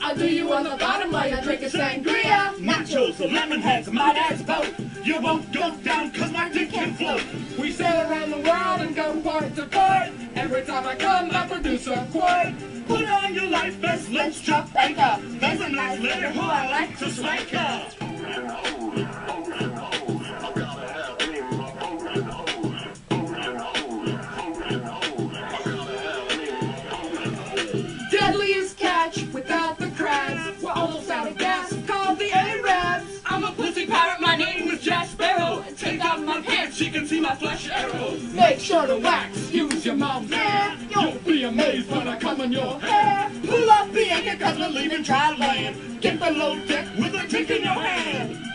I'll do you on the bottom while you're drinking sangria. Nachos, lemon heads, my dad's boat. You won't go down cause my dick can float. We sail around the world and go port to port. Every time I come, I produce a quart. Put on your life vest, let's drop anchor. There's a nice lady who I like to swank her. Deadliest catch without the crabs. We're almost out of gas, called the Arabs. I'm a pussy pirate, my name is Jack Sparrow. Take off my pants, she can see my flesh arrow. Make sure to wax, use your mom's hair. You'll be amazed when I come in your hair. Pull up the anchor cause we're leaving dry land. Get below deck with a drink in your hand.